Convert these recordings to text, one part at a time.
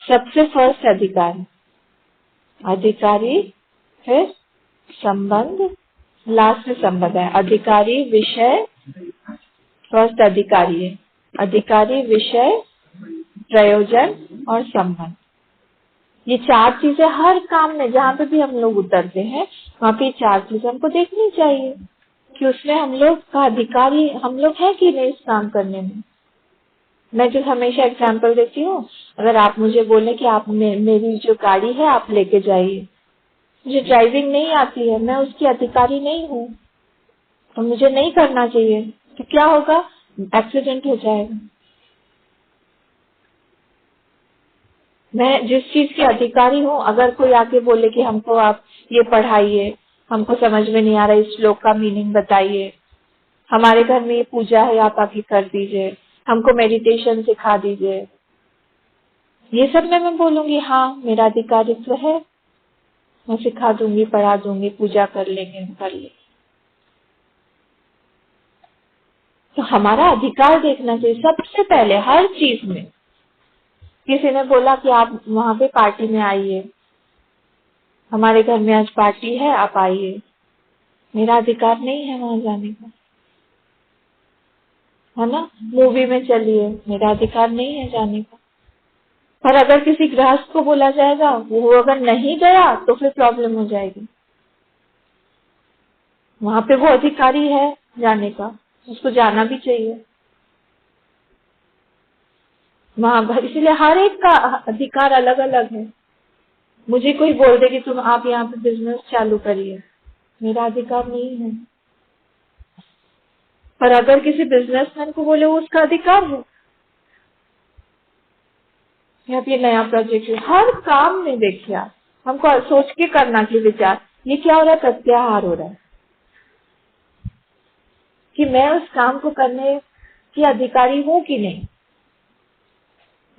सबसे फर्स्ट अधिकारी, अधिकारी फिर संबंध, लास्ट में संबंध है। अधिकारी विषय, फर्स्ट अधिकारी है, अधिकारी विषय प्रयोजन और संबंध। ये चार चीजें हर काम में जहाँ पे भी हम लोग उतरते हैं वहाँ पे चार चीजें हमको देखनी चाहिए कि उसमें हम लोग का अधिकारी हम लोग है कि नहीं इस काम करने में। मैं जो हमेशा एग्जांपल देती हूँ, अगर आप मुझे बोले कि आप मेरी जो गाड़ी है आप लेके जाइए, मुझे ड्राइविंग नहीं आती है, मैं उसकी अधिकारी नहीं हूँ, तो मुझे नहीं करना चाहिए, तो क्या होगा, एक्सीडेंट हो जाएगा। मैं जिस चीज की अधिकारी हूँ, अगर कोई आके बोले कि हमको आप ये पढ़ाइए, हमको समझ में नहीं आ रहा इस श्लोक का मीनिंग बताइए, हमारे घर में ये पूजा है आप आके कर दीजिए, हमको मेडिटेशन सिखा दीजिए, ये सब में मैं बोलूंगी हाँ मेरा अधिकारित्व है, मैं सिखा दूंगी, पढ़ा दूंगी, पूजा कर लेंगे, कर लेंगे। तो हमारा अधिकार देखना चाहिए सबसे पहले हर चीज में। किसी ने बोला कि आप वहां पे पार्टी में आइए, हमारे घर में आज पार्टी है आप आइए, मेरा अधिकार नहीं है वहां जाने का, है ना। मूवी में चलिए, मेरा अधिकार नहीं है जाने का। पर अगर किसी गृहस्थ को बोला जाएगा, वो अगर नहीं गया तो फिर प्रॉब्लम हो जाएगी। वहां पे वो अधिकारी है जाने का, उसको जाना भी चाहिए वहां पर। इसलिए हर एक का अधिकार अलग अलग है। मुझे कोई बोल दे कि तुम आप यहाँ पे बिजनेस चालू करिए, मेरा अधिकार नहीं है। पर अगर किसी बिजनेसमैन को बोले वो उसका अधिकार है। यहाँ पे नया प्रोजेक्ट है, हर काम में देखिए आप, हमको सोच के करना चाहिए विचार, ये क्या हो रहा है, प्रत्याहार हो रहा है कि मैं उस काम को करने की अधिकारी हूँ कि नहीं,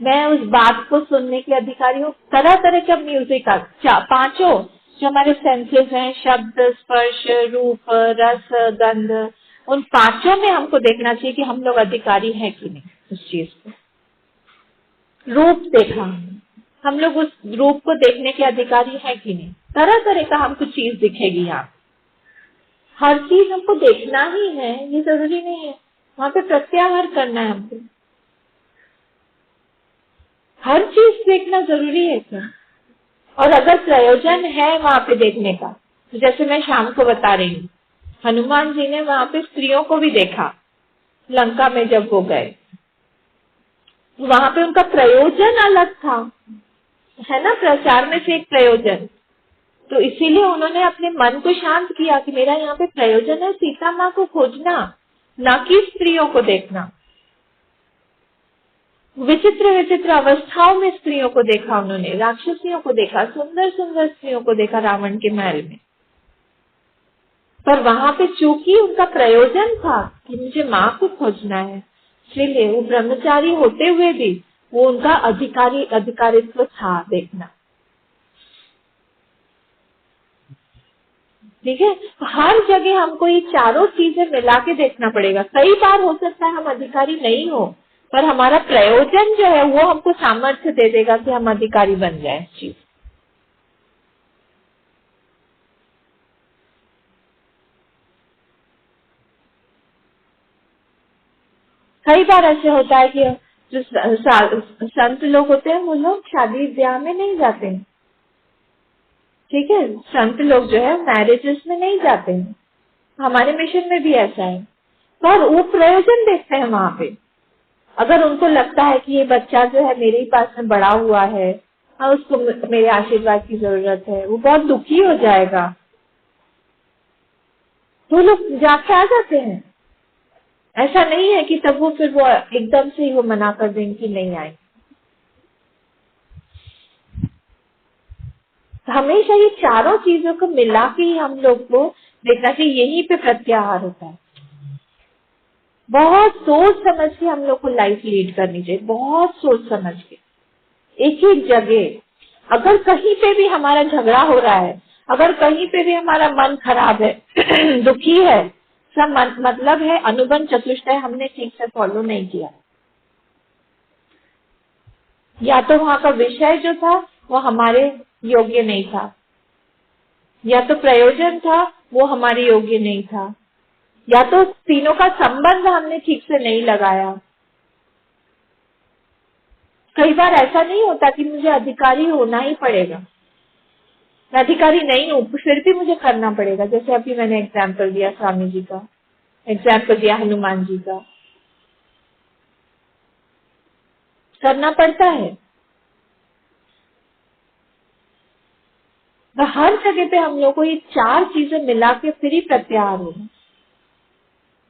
मैं उस बात को सुनने की अधिकारी हूँ। तरह तरह का म्यूजिक का पांचों जो हमारे सेंसेस हैं, शब्द, स्पर्श, रूप, रस, गंध, उन पांचों में हमको देखना चाहिए कि हम लोग अधिकारी हैं कि नहीं उस चीज को। रूप देखा, हम लोग उस रूप को देखने के अधिकारी हैं कि नहीं। तरह तरह का हमको चीज दिखेगी यहाँ, हर चीज हमको देखना ही है, ये जरूरी नहीं है वहां पे प्रत्याहार करना है हमको। हर चीज देखना जरूरी है क्या? और अगर प्रयोजन है वहां पे देखने का, तो जैसे मैं शाम को बता रही हूँ, हनुमान जी ने वहां पे स्त्रियों को भी देखा लंका में जब वो गए, वहां पे उनका प्रयोजन अलग था, है ना, प्रचार में से एक प्रयोजन। तो इसीलिए उन्होंने अपने मन को शांत किया कि मेरा यहाँ पे प्रयोजन है सीता माँ को खोजना, ना कि स्त्रियों को देखना। विचित्र विचित्र अवस्थाओं में स्त्रियों को देखा उन्होंने, राक्षसियों को देखा, सुंदर सुंदर स्त्रियों को देखा रावण के महल में। पर वहां पे चूंकि उनका प्रयोजन था कि मुझे माँ को खोजना है, इसलिए वो ब्रह्मचारी होते हुए भी वो उनका अधिकारित्व था देखना। ठीक है, हर जगह हमको ये चारों चीजें मिला के देखना पड़ेगा। कई बार हो सकता है हम अधिकारी नहीं हो, पर हमारा प्रयोजन जो है वो हमको सामर्थ्य दे देगा कि हम अधिकारी बन जाए चीज। कई बार ऐसे होता है कि जो संत लोग होते हैं वो लोग शादी ब्याह में नहीं जाते हैं। ठीक है, संत लोग जो है मैरिजेस में नहीं जाते हैं, हमारे मिशन में भी ऐसा है। पर वो प्रयोजन देखते हैं वहां पे। अगर उनको लगता है कि ये बच्चा जो है मेरे ही पास में बड़ा हुआ है और उसको मेरे आशीर्वाद की जरूरत है, वो बहुत दुखी हो जाएगा, तो लोग जाके आ जाते हैं। ऐसा नहीं है कि तब वो फिर वो एकदम से ही वो मना कर देंगे कि नहीं आए। हमेशा ये चारों चीजों को मिला के ही हम लोग को देखना चाहिए, यहीं पे प्रत्याहार होता है। बहुत सोच समझ के हम लोग को लाइफ लीड करनी चाहिए, बहुत सोच समझ के, एक एक जगह। अगर कहीं पे भी हमारा झगड़ा हो रहा है, अगर कहीं पे भी हमारा मन खराब है दुखी है, सब मतलब है अनुबंध चतुष्टय हमने ठीक से फॉलो नहीं किया। या तो वहां का विषय जो था वो हमारे योग्य नहीं था, या तो प्रयोजन था वो हमारे योग्य नहीं था, या तो तीनों का संबंध हमने ठीक से नहीं लगाया। कई बार ऐसा नहीं होता कि मुझे अधिकारी होना ही पड़ेगा, मैं अधिकारी नहीं हूँ फिर भी मुझे करना पड़ेगा। जैसे अभी मैंने एग्जाम्पल दिया स्वामी जी का, एग्जाम्पल दिया हनुमान जी का, करना पड़ता है। तो हर जगह पे हम लोग को ये चार चीजें मिला के फिर ही प्रत्याहार होगा।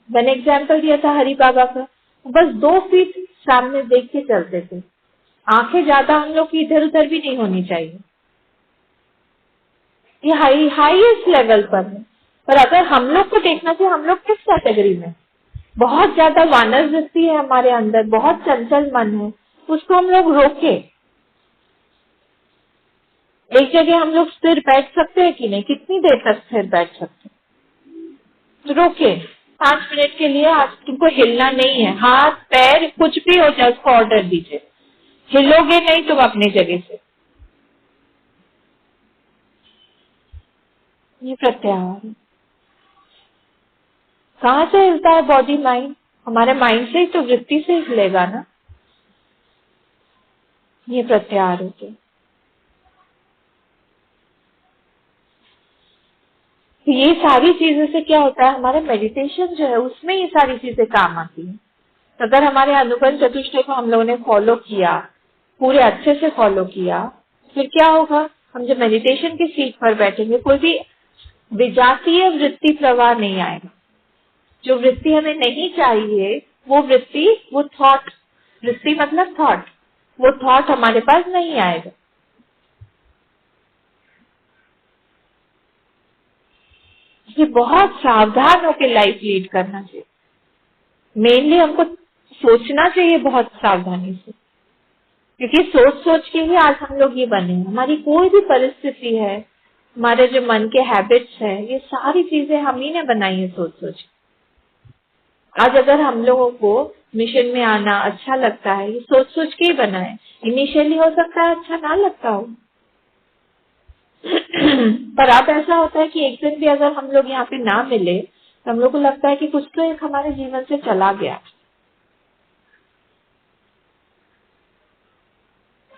मैंने एग्जाम्पल दिया था हरि बाबा का, बस 2 फीट सामने देख के चलते थे, आंखें ज्यादा हम लोग की इधर उधर भी नहीं होनी चाहिए। ये हाईएस्ट लेवल पर है। पर अगर हम लोग को देखना चाहिए हम लोग किस कैटेगरी में, बहुत ज्यादा वानर वृत्ति है हमारे अंदर, बहुत चंचल मन है, उसको हम लोग रोके। एक जगह हम लोग स्थिर बैठ सकते हैं कि नहीं, कितनी देर तक स्थिर बैठ सकते हैं, रोके 5 मिनट के लिए। आज तुमको हिलना नहीं है, हाथ पैर कुछ भी हो जाए उसको ऑर्डर दीजिए, हिलोगे नहीं तुम अपनी जगह से। ये प्रत्याहार है। कहाँ से हिलता है बॉडी माइंड, हमारे माइंड से ही तो, वृत्ति से हिलेगा ना। ये प्रत्याहार होते हैं। तो ये सारी चीजों से क्या होता है, हमारा मेडिटेशन जो है उसमें ये सारी चीजें काम आती है। तो अगर हमारे अनुबंध चतुष्टय को हम लोगों ने फॉलो किया, पूरे अच्छे से फॉलो किया, फिर क्या होगा, हम जब मेडिटेशन की सीट पर बैठेंगे कोई भी विजातीय वृत्ति प्रवाह नहीं आएगा। जो वृत्ति हमें नहीं चाहिए वो वृत्ति, वो थॉट, वृत्ति मतलब थॉट, वो थॉट हमारे पास नहीं आएगा। ये बहुत सावधान होकर लाइफ लीड करना चाहिए। मेनली हमको सोचना चाहिए बहुत सावधानी से, क्योंकि सोच सोच के ही आज हम लोग ये बने हैं। हमारी कोई भी परिस्थिति है, हमारे जो मन के हैबिट्स है, ये सारी चीजें हम ही ने बनाई है सोच सोच के। आज अगर हम लोगों को मिशन में आना अच्छा लगता है, ये सोच सोच के ही बना है। इनिशियली हो सकता है अच्छा ना लगता हो पर अब ऐसा होता है कि एक दिन भी अगर हम लोग यहाँ पे ना मिले तो हम लोग को लगता है कि कुछ तो एक हमारे जीवन से चला गया।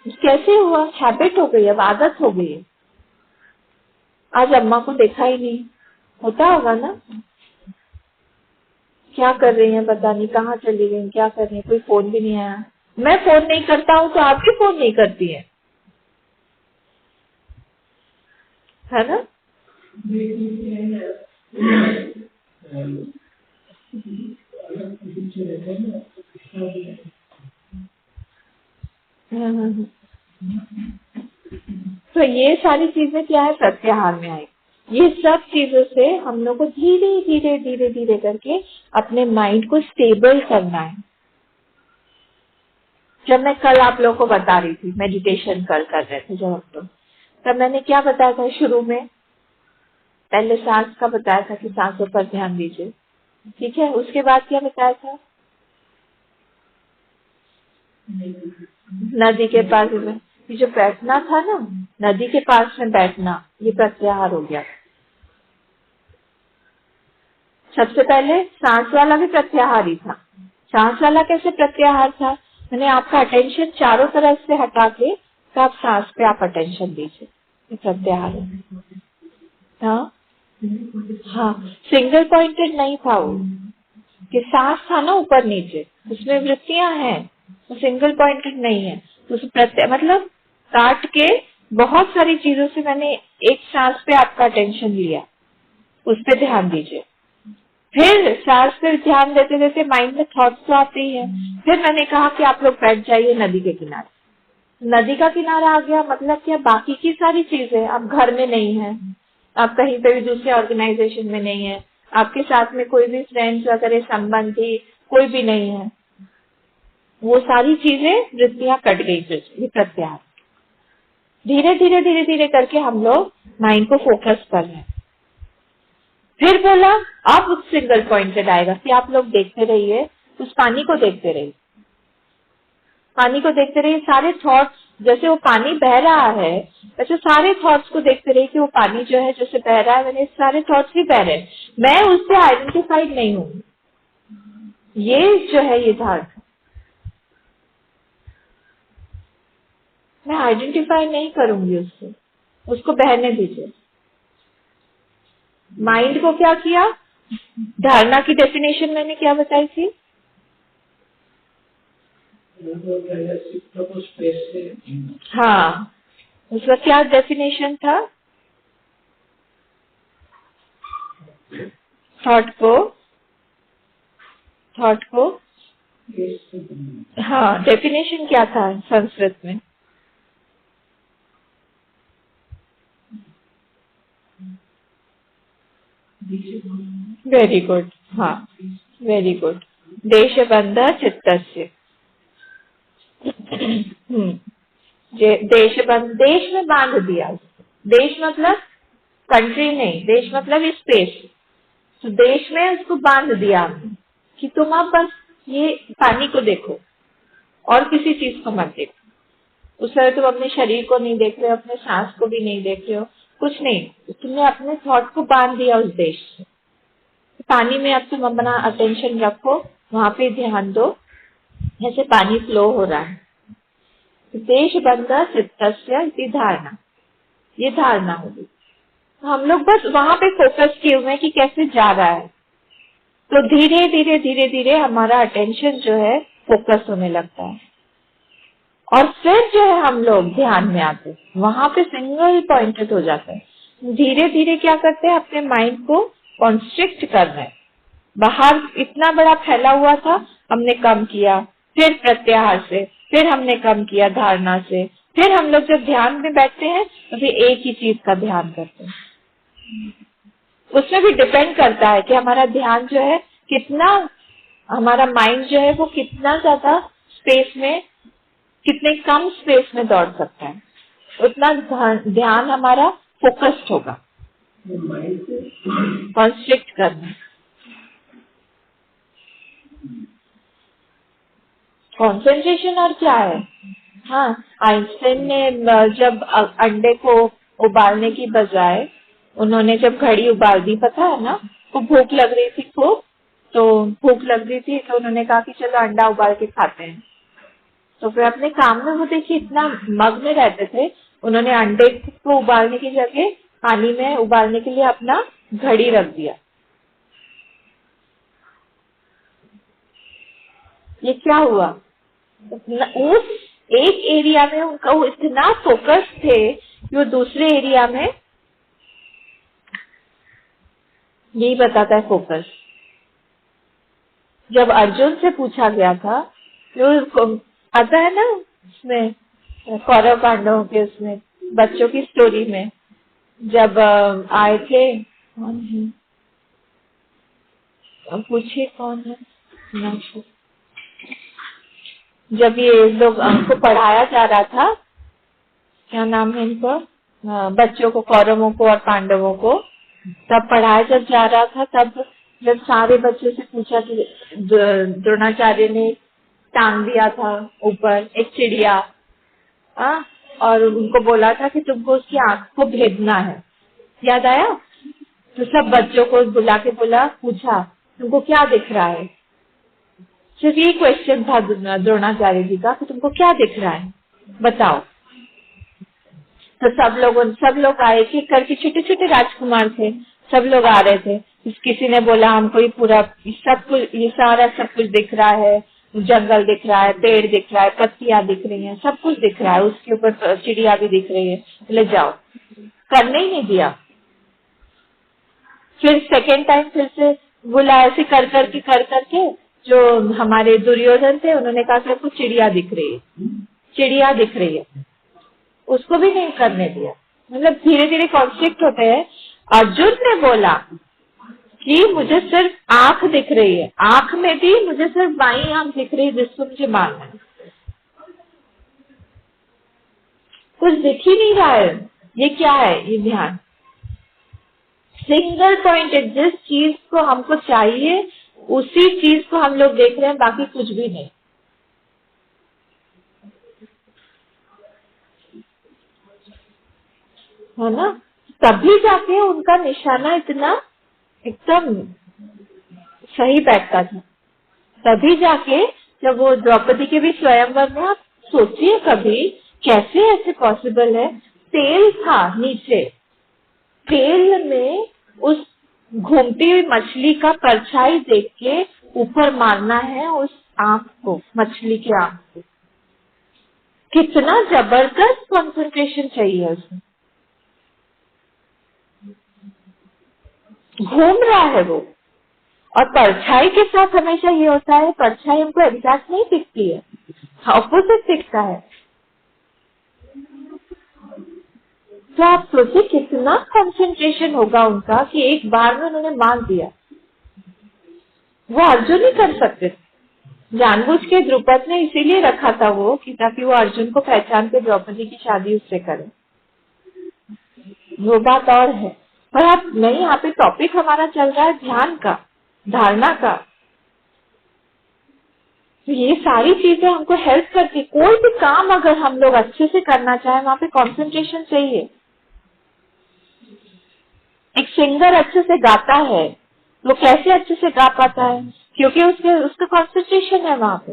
कैसे हुआ, हैबिट हो गई, अब आदत हो गई है। आज अम्मा को देखा ही नहीं, होता होगा ना, क्या कर रही हैं पता नहीं, कहाँ चली गई, क्या कर रही हैं, कोई फोन भी नहीं आया। मैं फोन नहीं करता हूँ तो आप भी फोन नहीं करती हैं, है ना। तो ये सारी चीजें क्या है, प्रत्याहार में आई। ये सब चीजों से हम लोग को धीरे धीरे धीरे धीरे करके अपने माइंड को स्टेबल करना है। जब मैं कल आप लोगों को बता रही थी, मेडिटेशन कल कर रहे थे जब हम लोग, तब मैंने क्या बताया था शुरू में, पहले सांस का बताया था कि सांसों पर ध्यान दीजिए, ठीक है। उसके बाद क्या बताया था, नदी के पास में ये जो बैठना था ना, नदी के पास में बैठना, ये प्रत्याहार हो गया। सबसे पहले सांस वाला भी प्रत्याहार ही था। सांस वाला कैसे प्रत्याहार था, मैंने आपका अटेंशन चारों तरफ से हटा के तो आप सांस पे आप अटेंशन दीजिए, ये प्रत्याहार है। हाँ हाँ, सिंगल पॉइंटेड नहीं था वो, कि सांस था ना ऊपर नीचे, उसमें वृत्तियां हैं, वो सिंगल पॉइंटेड नहीं है। उस प्रत्यय मतलब काट के बहुत सारी चीजों से मैंने एक सांस पे आपका अटेंशन लिया, उस पे ध्यान दीजिए। फिर सांस पे ध्यान देते देते माइंड में थॉट्स तो आते ही है। फिर मैंने कहा कि आप लोग बैठ जाइए नदी के किनारे। नदी का किनारा आ गया, मतलब क्या, बाकी की सारी चीजें, आप घर में नहीं है, आप कहीं पे भी दूसरे ऑर्गेनाइजेशन में नहीं है, आपके साथ में कोई भी फ्रेंड्स वगैरह संबंधी कोई भी नहीं है, वो सारी चीजें वृत्तियां कट गई। फिर ये प्रत्याहार धीरे धीरे धीरे धीरे करके हम लोग माइंड को फोकस कर रहे हैं। फिर बोला अब सिंगल पॉइंटेड आएगा कि आप लोग देखते रहिए, उस पानी को देखते रहिए। पानी को देखते रहिए, सारे थॉट्स, जैसे वो पानी बह रहा है वैसे सारे थॉट्स को देखते रहिए कि वो पानी जो है जैसे बह रहा है मैंने सारे थॉट्स भी बह रहे हैं, मैं उससे आइडेंटिफाइड नहीं हूँ। ये जो है ये धारणा, मैं आइडेंटिफाई नहीं करूंगी उससे, उसको बहने दीजिए। माइंड को क्या किया, धारणा की डेफिनेशन मैंने क्या बताई थी, हाँ उसका क्या डेफिनेशन था, थॉट को हाँ डेफिनेशन क्या था संस्कृत में, वेरी गुड, हाँ वेरी गुड, देशबंध चित्तस्य। देशबंध, देश में बांध दिया, देश मतलब कंट्री नहीं, देश मतलब स्पेस, तो देश में उसको बांध दिया हमने कि तुम अब बस ये पानी को देखो और किसी चीज को मत देखो। उस तरह तुम अपने शरीर को नहीं देख रहे हो, अपने सांस को भी नहीं देख रहे हो, कुछ नहीं, तुमने अपने थॉट को बांध दिया उस देश से। पानी में अब तुम अपना अटेंशन रखो, वहां पे ध्यान दो, जैसे पानी फ्लो हो रहा है। देश बंध चित्तस्य इति धारणा, ये धारणा होगी। तो हम लोग बस वहां पे फोकस किए हुए हैं कि कैसे जा रहा है, तो धीरे धीरे धीरे धीरे हमारा अटेंशन जो है फोकस होने लगता है, और फिर जो है हम लोग ध्यान में आते हैं, वहां पे सिंगल पॉइंटेड हो जाता है। धीरे धीरे क्या करते हैं, अपने माइंड को कॉन्स्ट्रिक्ट कर रहे हैं, बाहर इतना बड़ा फैला हुआ था हमने कम किया, फिर प्रत्याहार से, फिर हमने कम किया धारणा से, फिर हम लोग जब ध्यान में बैठते हैं तो फिर एक ही चीज का ध्यान करते हैं। उसमें भी डिपेंड करता है कि हमारा ध्यान जो है कितना, हमारा माइंड जो है वो कितना ज्यादा स्पेस में, कितने कम स्पेस में दौड़ सकता है, उतना ध्यान हमारा फोकस्ड होगा। कॉन्स्ट्रिक्ट करना, कॉन्सेंट्रेशन और क्या है। हाँ, आइंस्टाइन ने जब अंडे को उबालने की बजाय उन्होंने जब घड़ी उबाल दी, पता है ना, वो भूख लग रही थी खूब, तो भूख लग रही थी तो उन्होंने कहा कि चलो अंडा उबाल के खाते हैं। तो फिर अपने काम में वो देखिए इतना मग्न रहते थे, उन्होंने अंडे को उबालने की जगह पानी में उबालने के लिए अपना घड़ी रख दिया। ये क्या हुआ, उस एक एरिया में उनका वो इतना फोकस थे कि वो दूसरे एरिया में, यही बताता है फोकस। जब अर्जुन से पूछा गया था, जो आता है ना उसमें कौरव पांडवों के उसमें बच्चों की स्टोरी में, जब आए थे, कौन है, पूछिए कौन है, जब ये लोग हमको पढ़ाया जा रहा था, क्या नाम है इनको, बच्चों को, कौरवों को और पांडवों को, तब पढ़ाया जब जा रहा था, तब जब सारे बच्चों से पूछा कि द्रोणाचार्य ने टांग दिया था ऊपर एक चिड़िया, और उनको बोला था कि तुमको उसकी आंख को भेदना है, याद आया? तो सब बच्चों को बुला के बोला, पूछा तुमको क्या दिख रहा है, सिर्फ ये क्वेश्चन था द्रोणाचार्य जी का कि तुमको क्या दिख रहा है बताओ। तो सब लोग आए, कि करके छोटे छोटे राजकुमार थे, सब लोग आ रहे थे। किसी ने बोला हमको ये पूरा सब कुछ, ये सारा सब कुछ दिख रहा है, जंगल दिख रहा है, पेड़ दिख रहा है, पत्तियां दिख रही हैं, सब कुछ दिख रहा है, उसके ऊपर चिड़िया भी दिख रही है, ले जाओ। करने ही नहीं दिया। फिर सेकेंड टाइम फिर से बोला, ऐसे कर करके जो हमारे दुर्योधन थे उन्होंने कहा सबको चिड़िया दिख रही है, चिड़िया दिख रही है, उसको भी नहीं करने दिया। मतलब धीरे धीरे कॉन्फ्लिक्ट होते हैं। अर्जुन ने बोला कि मुझे सिर्फ आंख दिख रही है, आंख में भी मुझे सिर्फ बाईं आंख दिख रही है जिसको मुझे मारना है, कुछ दिख ही नहीं रहा है। ये क्या है, ये ध्यान सिंगल पॉइंट है, जिस चीज को हमको चाहिए उसी चीज को हम लोग देख रहे हैं, बाकी कुछ भी नहीं। है ना। तभी जाके उनका निशाना इतना एकदम सही बैठता था। तभी जाके जब वो द्रौपदी के भी स्वयंवर में, आप सोचिए कभी कैसे ऐसे पॉसिबल है। तेल था नीचे, तेल में उस घूमती हुई मछली का परछाई देख के ऊपर मारना है उस आंख को, मछली की आंख को। कितना जबरदस्त कंसंट्रेशन चाहिए उसमें। घूम रहा है वो, और परछाई के साथ हमेशा ये होता है, परछाई हमको एग्जैक्ट नहीं दिखती है, ऑपोजिट दिखता है। तो आप सोचिए कितना कंसंट्रेशन होगा उनका कि एक बार में उन्होंने मार दिया। वो अर्जुन ही कर सकते थे। जानबूझ के द्रुपद ने इसीलिए रखा था वो कि ताकि वो अर्जुन को पहचान के द्रौपदी की शादी उससे करे। वो बात और है, पर आप नहीं, यहाँ पे टॉपिक हमारा चल रहा है ध्यान का, धारणा का। तो ये सारी चीजें हमको हेल्प करती। कोई भी काम अगर हम लोग अच्छे से करना चाहे, वहाँ पे कंसंट्रेशन चाहिए। एक सिंगर अच्छे से गाता है, वो कैसे अच्छे से गा पाता है? क्योंकि उसका कंसंट्रेशन है वहाँ पे।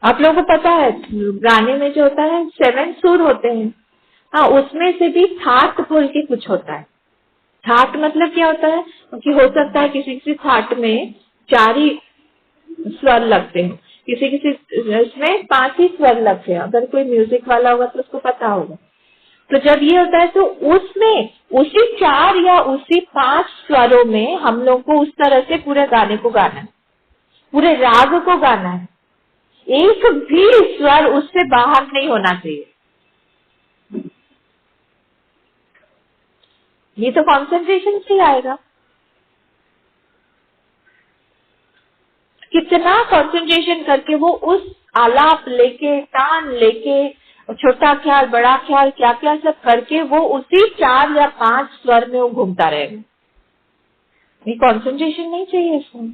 आप लोगों को पता है गाने में जो होता है 7 सुर होते हैं। हाँ, उसमें से भी थाट बोल के कुछ होता है। थाट मतलब क्या होता है कि हो सकता है किसी किसी थाट में 4 ही स्वर लगते हैं, किसी किसी इसमें 5 ही स्वर लगते हैं। अगर कोई म्यूजिक वाला होगा तो उसको पता होगा। तो जब ये होता है तो उसमें उसी 4 या उसी 5 स्वरों में हम लोग को उस तरह से पूरे गाने को गाना है, पूरे राग को गाना है। एक भी स्वर उससे बाहर नहीं होना चाहिए। ये तो कंसंट्रेशन से आएगा। कितना कंसंट्रेशन करके वो उस आलाप लेके, तान लेके, छोटा ख्याल, बड़ा ख्याल, क्या क्या सब करके वो उसी 4 या 5 स्वर में वो घूमता रहेगा। ये कंसंट्रेशन नहीं चाहिए इसमें।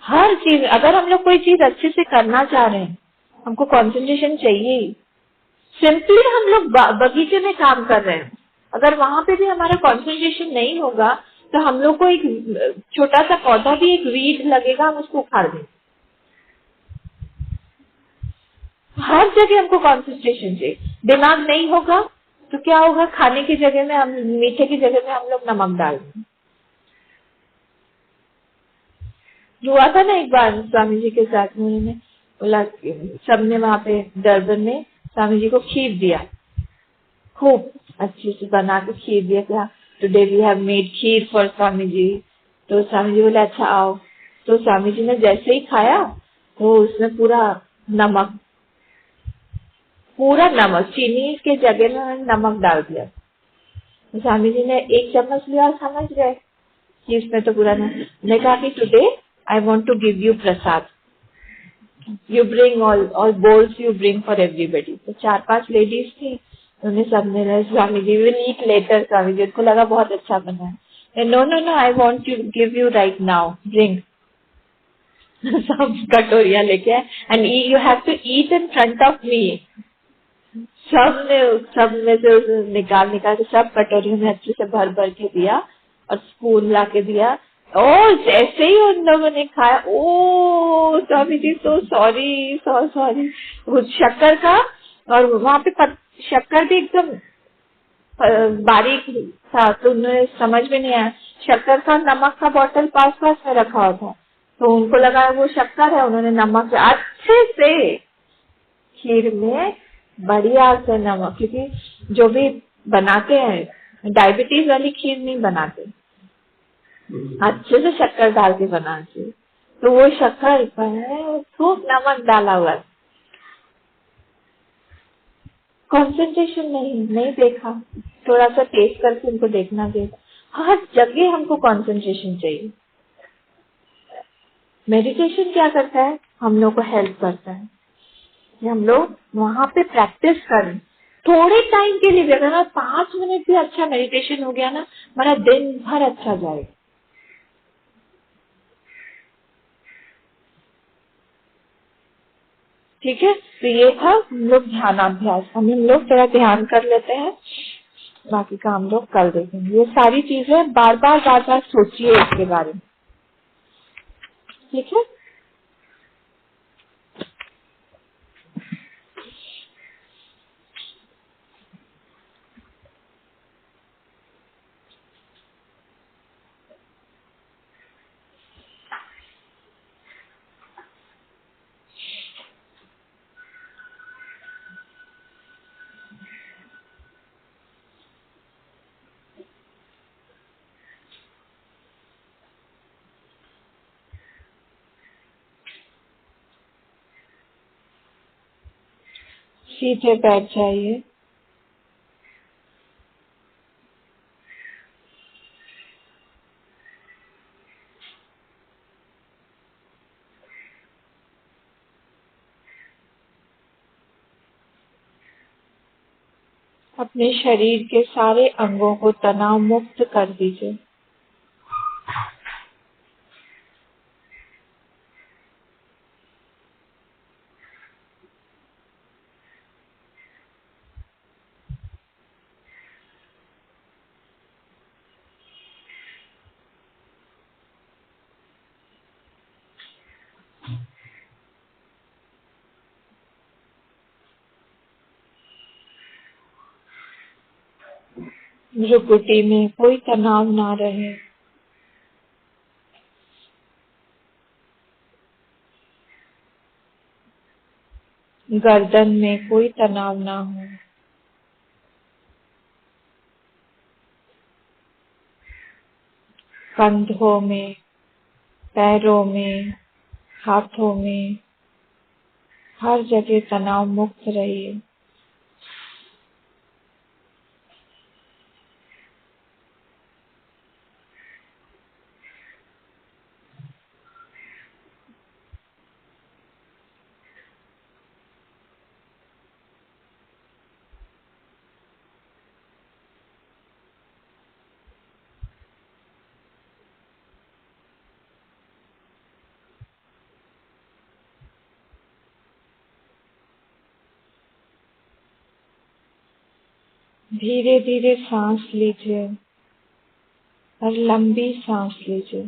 हर चीज, अगर हम लोग कोई चीज अच्छे से करना चाह रहे हैं, हमको कंसंट्रेशन चाहिए ही। सिंपली हम लोग बगीचे में काम कर रहे हैं, अगर वहां पे भी हमारा कंसंट्रेशन नहीं होगा तो हम लोग को एक छोटा सा पौधा भी, एक वीड लगेगा, हम उसको उखाड़ देंगे। हर जगह हमको कंसंट्रेशन चाहिए। दिमाग नहीं होगा तो क्या होगा? खाने की जगह में हम, मीठे की जगह में हम लोग नमक डाल देंगे। हुआ था ना एक बार स्वामी जी के साथ, उन्होंने बोला, सबने वहां पे दरबार में स्वामी जी को खीर दिया, खूब अच्छे से बना के खीर दिया। क्या, today we have made kheer for Swami ji. तो स्वामी जी बोले अच्छा आओ। तो स्वामी जी ने जैसे ही खाया तो उसमें नमक पूरा नमक, चीनी के जगह में उन्होंने नमक डाल दिया। तो स्वामी जी ने एक चम्मच लिया और समझ गए कि इसमें तो पूरा नमक। मैंने कहा कि today I want to give you prasad, you bring all bowls, you bring for everybody. तो 4-5 लेडीज थी, उन्हें सबने रहा, Swami ji will eat letter. Swami ji को लगा बहुत अच्छा बना है। No no no, I want to give you right now, bring. सब कटोरिया लेके आए, and you have to eat in front of me. सब में से निकाल के सब कटोरियों में अच्छे से भर भर के दिया और स्पून ला के दिया। और जैसे ही उन लोगों ने खाया, ओ Swami ji so sorry, so sorry. वो शक्कर का, और वहाँ पे शक्कर भी एकदम बारीक था, तो उन्हें समझ में नहीं आया। शक्कर का, नमक का बोतल पास पास में रखा हुआ था, तो उनको लगा वो शक्कर है। उन्होंने नमक अच्छे से खीर में बढ़िया से नमक, क्योंकि जो भी बनाते हैं डायबिटीज वाली खीर नहीं बनाते, अच्छे से शक्कर डाल के बनाते। तो वो शक्कर खूब नमक डाला हुआ, कंसंट्रेशन नहीं देखा, थोड़ा सा टेस्ट करके उनको देखना चाहिए। हर जगह हमको कंसंट्रेशन चाहिए। मेडिटेशन क्या करता है? हम लोग को हेल्प करता है कि हम लोग वहां पे प्रैक्टिस करें थोड़े टाइम के लिए भी। अगर 5 मिनट भी अच्छा मेडिटेशन हो गया ना, हमारा दिन भर अच्छा जाएगा। ठीक है, तो ये था हम लोग ध्यानाभ्यास। हम लोग थोड़ा ध्यान कर लेते हैं, बाकी का हम लोग कल देखेंगे। ये सारी चीजें बार बार सोचिए इसके बारे में। ठीक है, सीधे बैठ जाइए। अपने शरीर के सारे अंगों को तनाव मुक्त कर दीजिए। भ्रुकुटी में कोई तनाव ना रहे। गर्दन में कोई तनाव ना हो। कंधों में, पैरों में, हाथों में, हर जगह तनाव मुक्त रहिए। धीरे धीरे सांस लीजिए और लंबी सांस लीजिए।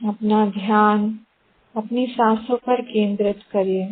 अपना ध्यान अपनी सांसों पर केंद्रित करिए।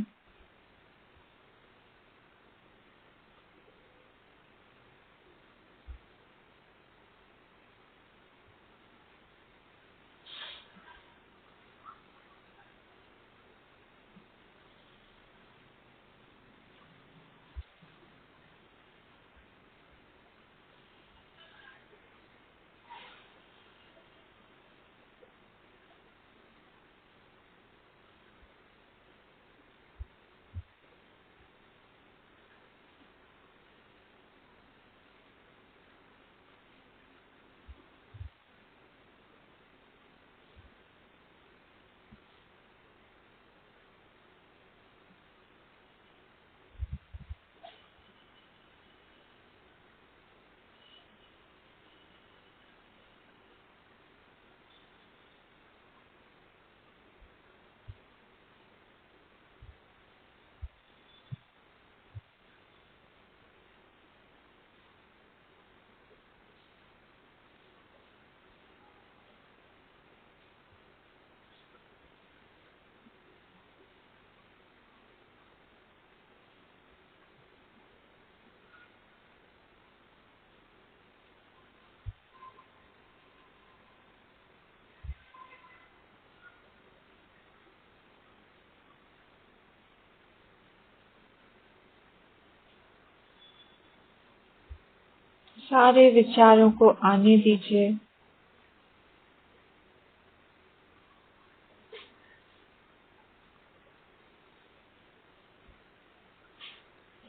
सारे विचारों को आने दीजिए।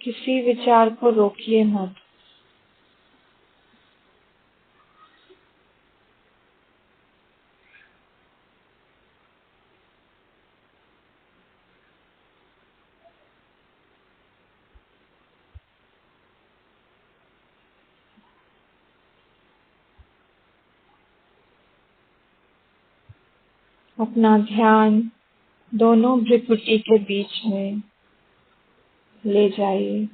किसी विचार को रोकिए मत। अपना ध्यान दोनों भ्रुकुटी के बीच में ले जाइए।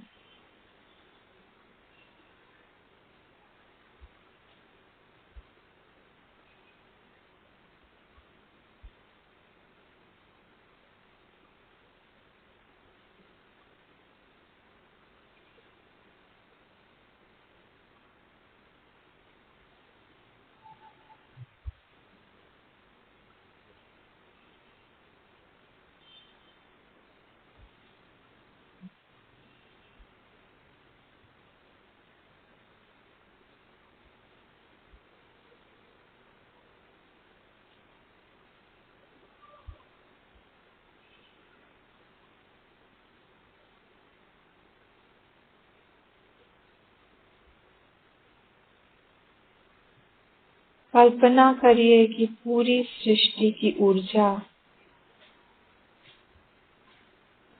कल्पना करिए कि पूरी सृष्टि की ऊर्जा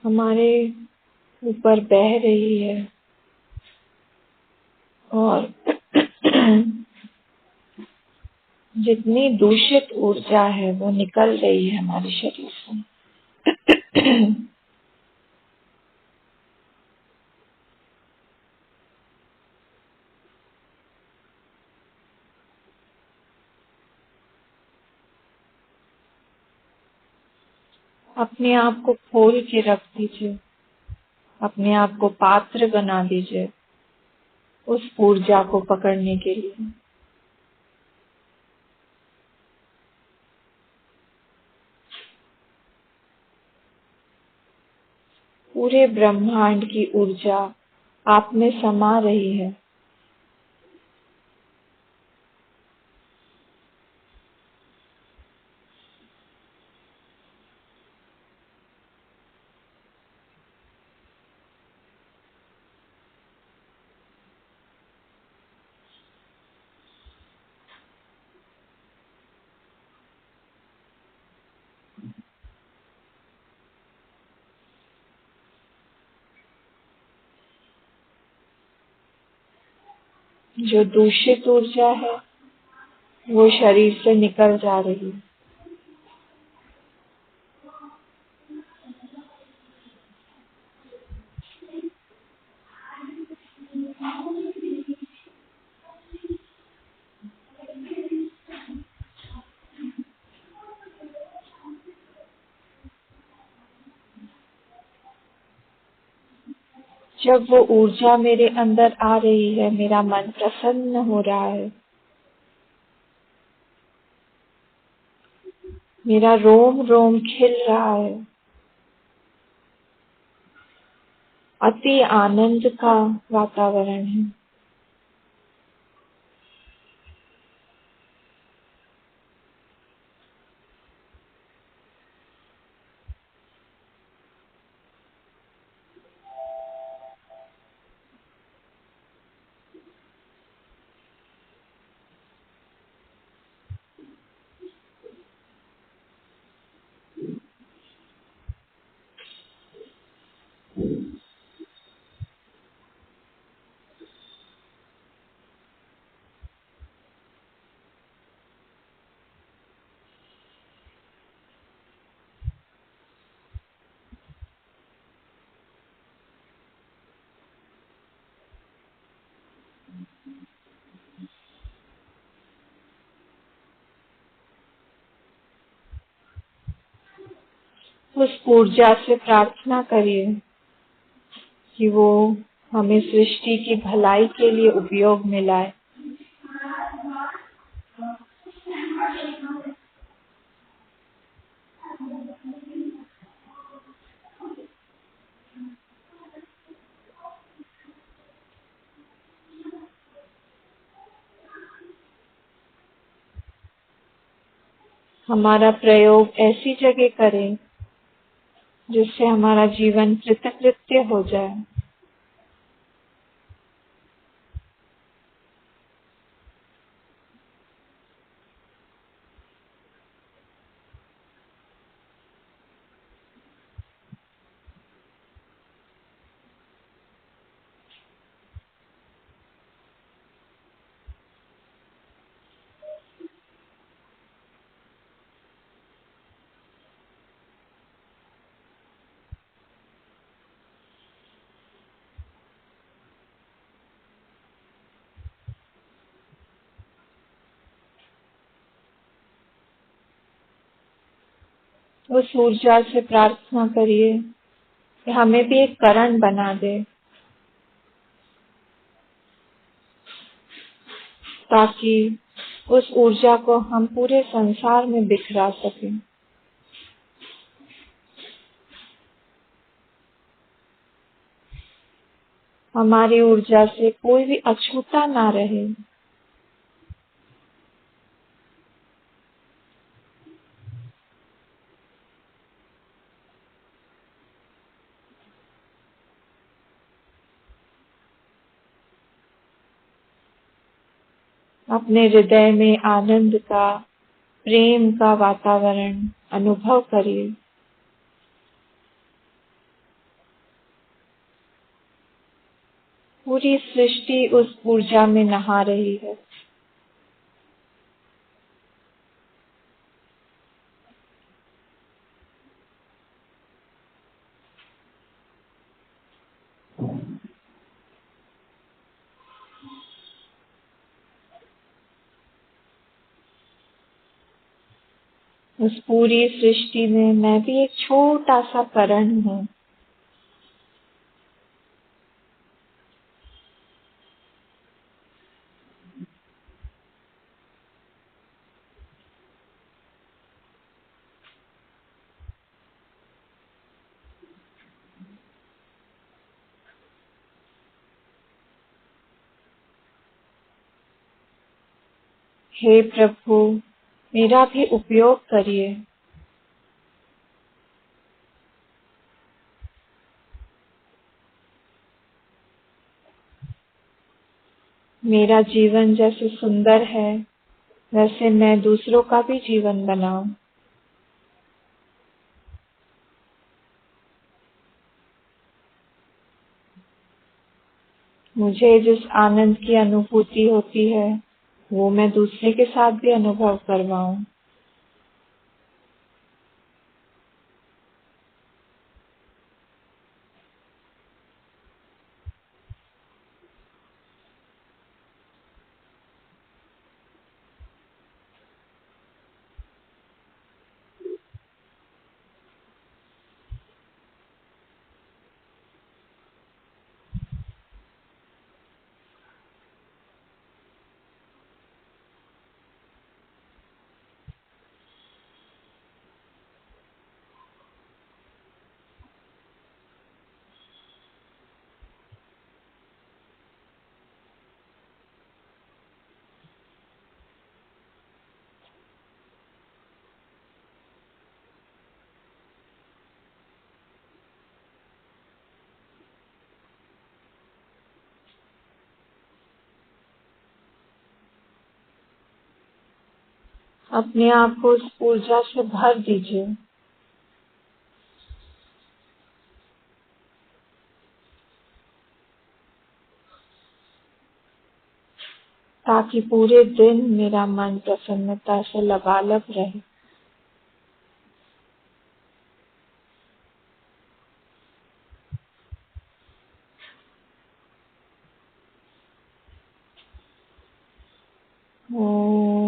हमारे ऊपर बह रही है और जितनी दूषित ऊर्जा है वो निकल रही है हमारे शरीर से। अपने आप को खोल के रख दीजिए, अपने आप को पात्र बना दीजिए उस ऊर्जा को पकड़ने के लिए। पूरे ब्रह्मांड की ऊर्जा आप में समा रही है। जो दूषित ऊर्जा है वो शरीर से निकल जा रही है। जब वो ऊर्जा मेरे अंदर आ रही है, मेरा मन प्रसन्न हो रहा है, मेरा रोम रोम खिल रहा है, अति आनंद का वातावरण है। उस ऊर्जा से प्रार्थना करिए कि वो हमें सृष्टि की भलाई के लिए उपयोग में लाए। हमारा प्रयोग ऐसी जगह करें जिससे हमारा जीवन कृतकृत्य हो जाए। उस ऊर्जा से प्रार्थना करिए कि हमें भी एक करण बना दे, ताकि उस ऊर्जा को हम पूरे संसार में बिखरा सकें। हमारी ऊर्जा से कोई भी अछूता ना रहे। अपने हृदय में आनंद का, प्रेम का वातावरण अनुभव करिए। पूरी सृष्टि उस ऊर्जा में नहा रही है। उस पूरी सृष्टि में मैं भी एक छोटा सा कण हूँ। हे प्रभु, मेरा भी उपयोग करिए। मेरा जीवन जैसे सुंदर है, वैसे मैं दूसरों का भी जीवन बनाऊं। मुझे जिस आनंद की अनुभूति होती है, वो मैं दूसरे के साथ भी अनुभव करवाऊं। अपने आप को उस ऊर्जा से भर दीजिए, ताकि पूरे दिन मेरा मन प्रसन्नता से लबालब रहे। ओम।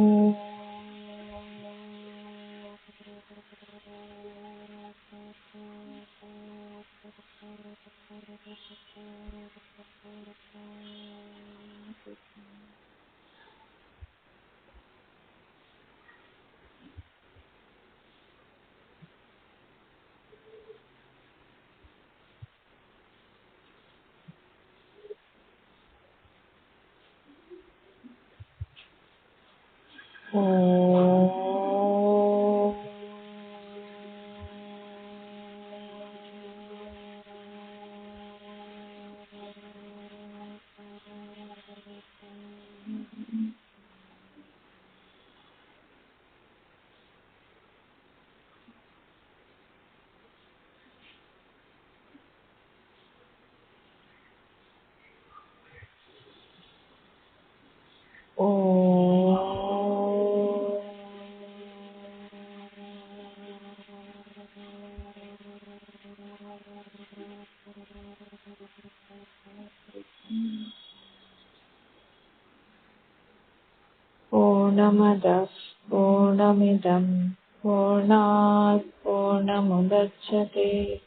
पूर्णमदः पूर्णमिदं पूर्णात् पूर्णमुदच्यते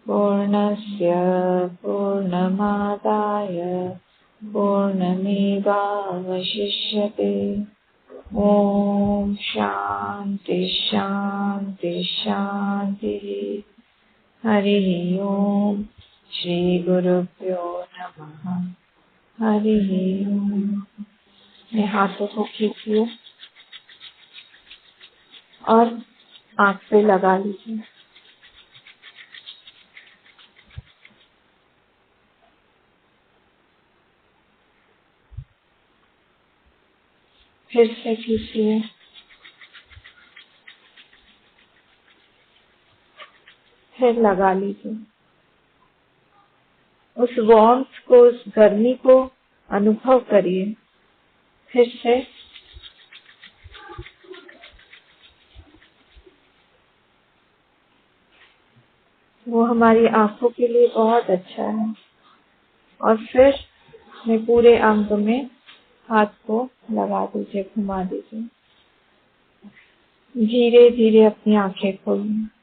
पूर्णस्य पूर्णमादाय पूर्णमेवावशिष्यते। ओम शांति शांति शांति। हरि ओम। श्री गुरुभ्यो नमः। हरि ओम। अपने हाथों को खींचिए और आँख पे लगा लीजिए। फिर से खींचिए, फिर लगा लीजिए। उस वार्मथ को, उस गर्मी को अनुभव करिए। फिर से वो हमारी आंखों के लिए बहुत अच्छा है। और फिर अपने पूरे अंग में हाथ को लगा दीजिए, घुमा दीजिए। धीरे धीरे अपनी आंखें खोलिए।